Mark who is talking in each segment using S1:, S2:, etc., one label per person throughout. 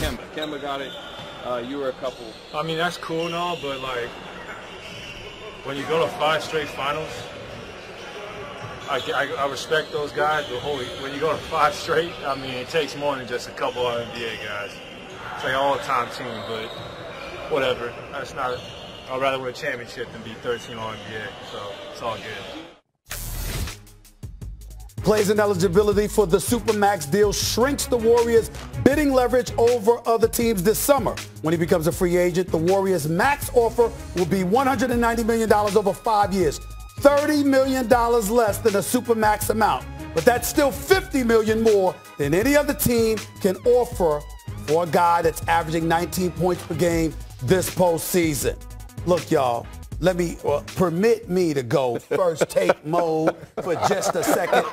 S1: Kemba. Kemba got it. You were a couple.
S2: I mean, that's cool and all, but, like, when you go to 5 straight finals, I respect those guys, but when you go to 5 straight, I mean, it takes more than just a couple of NBA guys. It's like an all-time team, but whatever. That's not. I'd rather win a championship than be 13 All-NBA, so it's all good.
S3: Klay's ineligibility for the Supermax deal shrinks the Warriors' bidding leverage over other teams this summer. When he becomes a free agent, the Warriors' max offer will be $190 million over 5 years, $30 million less than a Supermax amount. But that's still $50 million more than any other team can offer for a guy that's averaging 19 points per game this postseason. Look, y'all. Permit me to go first take mode for just a second.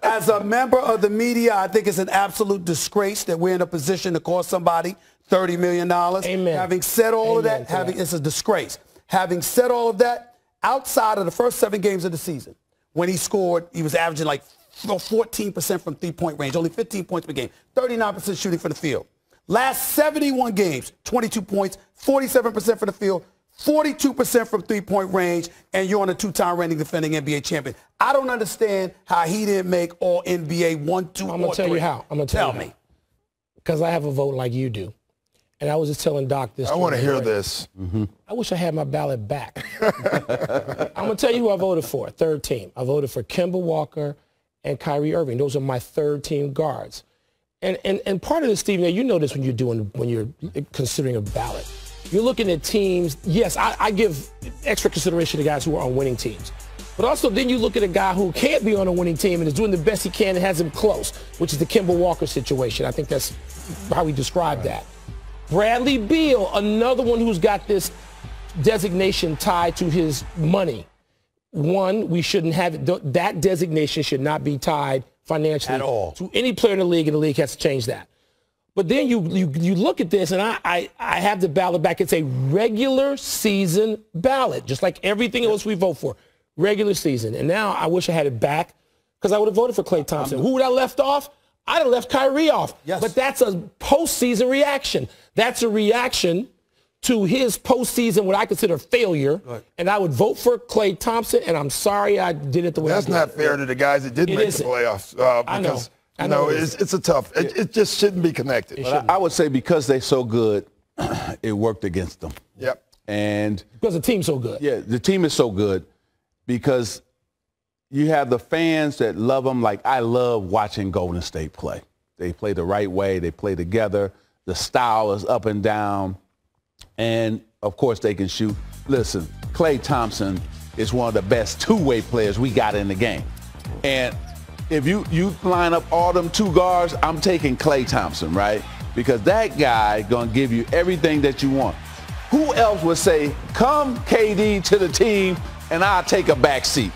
S3: As a member of the media, I think it's an absolute disgrace that we're in a position to cost somebody $30 million.
S4: Amen.
S3: Having said all of that, it's a disgrace. Having said all of that, outside of the first 7 games of the season, when he scored, he was averaging like 14% from three-point range, only 15 points per game, 39% shooting from the field. Last 71 games, 22 points, 47% from the field, 42% from three-point range, and you're on a 2-time reigning defending NBA champion. I don't understand how he didn't make All-NBA 1, 2,
S4: I'm going to tell you how. I'm going to tell
S3: me.
S4: Because I have a vote like you do. And I was just telling Doc this.
S5: I want to hear this.
S4: Mm-hmm. I wish I had my ballot back. I'm going to tell you who I voted for, third team. I voted for Kemba Walker and Kyrie Irving. Those are my third-team guards. And part of this, Steve, you know this when you're considering a ballot. You're looking at teams. Yes, I give extra consideration to guys who are on winning teams. But also then you look at a guy who can't be on a winning team and is doing the best he can and has him close, which is the Kemba Walker situation. I think that's how we describe that. Bradley Beal, another one who's got this designation tied to his money. One, we shouldn't have it. That designation should not be tied financially
S3: at all
S4: to any player in the league, and the league has to change that. But then you look at this, and I have the ballot back. It's a regular season ballot, just like everything else we vote for. Regular season. And now I wish I had it back because I would have voted for Klay Thompson. Who would I left off? I'd have left Kyrie off.
S3: Yes.
S4: But that's a postseason reaction. That's a reaction to his postseason, what I consider failure. Right. And I would vote for Klay Thompson, and I'm sorry I did it the way I did.
S5: That's not fair to the guys that didn't make the playoffs. Because
S4: I know
S5: it's a tough. It just shouldn't be connected.
S6: But I would say because they're so good, it worked against them.
S5: Yep.
S6: And
S4: because the team's so good.
S6: Yeah, the team is so good because you have the fans that love them. Like I love watching Golden State play. They play the right way. They play together. The style is up and down. And, of course, they can shoot. Listen, Klay Thompson is one of the best two-way players we got in the game. And if you line up all them 2 guards, I'm taking Klay Thompson, right? Because that guy going to give you everything that you want. Who else would say, come KD to the team and I'll take a back seat?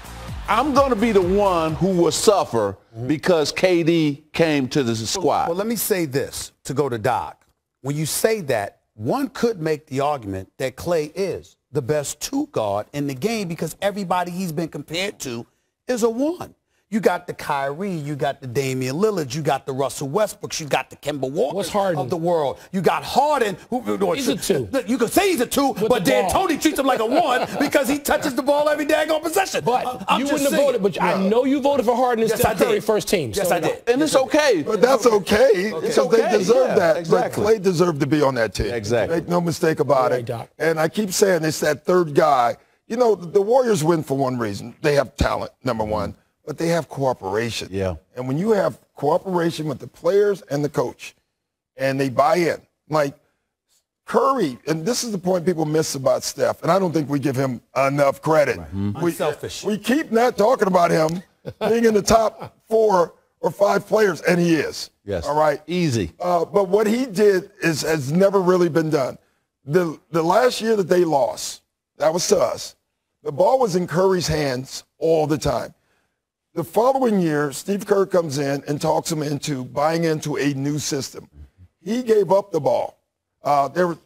S6: I'm going to be the one who will suffer because KD came to the squad.
S3: Well, let me say this to go to Doc. When you say that, one could make the argument that Klay is the best 2 guard in the game because everybody he's been compared to is a 1. You got the Kyrie, you got the Damian Lillard, you got the Russell Westbrooks, you got the Kemba Walker of the world. You got Harden.
S4: He's a 2.
S3: You could say he's a 2, but Dan Tony treats him like a 1 because he touches the ball every daggone possession.
S4: But you wouldn't have voted. But I know you voted for Harden instead of Curry first team.
S3: Yes, I did.
S6: And it's okay.
S5: But that's okay because they deserve that.
S6: Exactly.
S5: But Klay deserved to be on that team.
S6: Exactly.
S5: Make no mistake about it.
S4: Doc.
S5: And I keep saying it's that third guy. You know, the Warriors win for one reason. They have talent, number one. But they have cooperation.
S6: Yeah.
S5: And when you have cooperation with the players and the coach, and they buy in, like Curry, and this is the point people miss about Steph, and I don't think we give him enough credit.
S3: Right. Unselfish.
S5: We keep not talking about him being in the top 4 or 5 players, and he is.
S6: Yes.
S5: All right.
S6: Easy.
S5: But what he did has never really been done. The last year that they lost, that was to us, the ball was in Curry's hands all the time. The following year, Steve Kerr comes in and talks him into buying into a new system. He gave up the ball.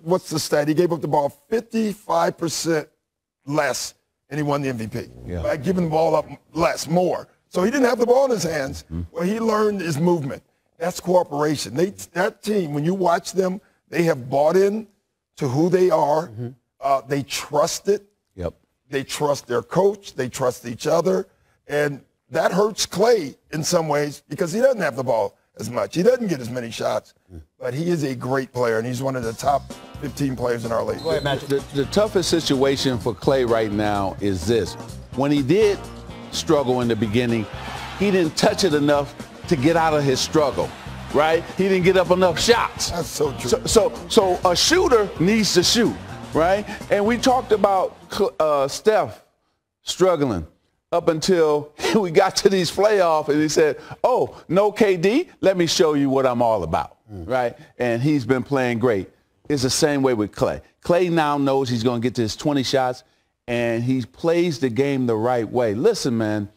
S5: What's the stat? He gave up the ball 55% less, and he won the MVP. By giving the ball up more. So he didn't have the ball in his hands. What he learned is movement. That's cooperation. That team, when you watch them, They have bought in to who they are. They trust it.
S6: Yep.
S5: They trust their coach. They trust each other. And that hurts Klay in some ways because he doesn't have the ball as much. He doesn't get as many shots. But he is a great player, and he's one of the top 15 players in our league.
S3: Go ahead, Magic.
S6: The toughest situation for Klay right now is this. When he did struggle in the beginning, he didn't touch it enough to get out of his struggle, right? He didn't get up enough shots.
S5: That's so true.
S6: So a shooter needs to shoot, right? And we talked about Steph struggling up until we got to these playoffs, and he said, oh, no KD, let me show you what I'm all about, right? And he's been playing great. It's the same way with Klay. Klay now knows he's going to get to his 20 shots, and he plays the game the right way. Listen, man,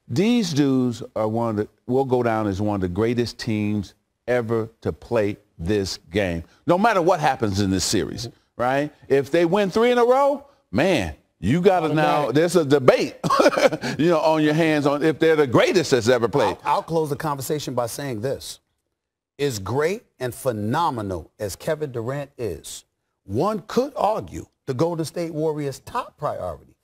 S6: these dudes are will go down as one of the greatest teams ever to play this game, no matter what happens in this series, right? If they win 3 in a row, man, you got to now, there's a debate, on your hands on if they're the greatest that's ever played.
S3: I'll close the conversation by saying this. As great and phenomenal as Kevin Durant is, one could argue the Golden State Warriors' top priority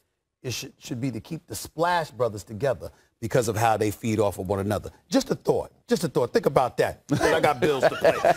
S3: should be to keep the Splash Brothers together because of how they feed off of one another. Just a thought. Just a thought. Think about that. I got bills to pay.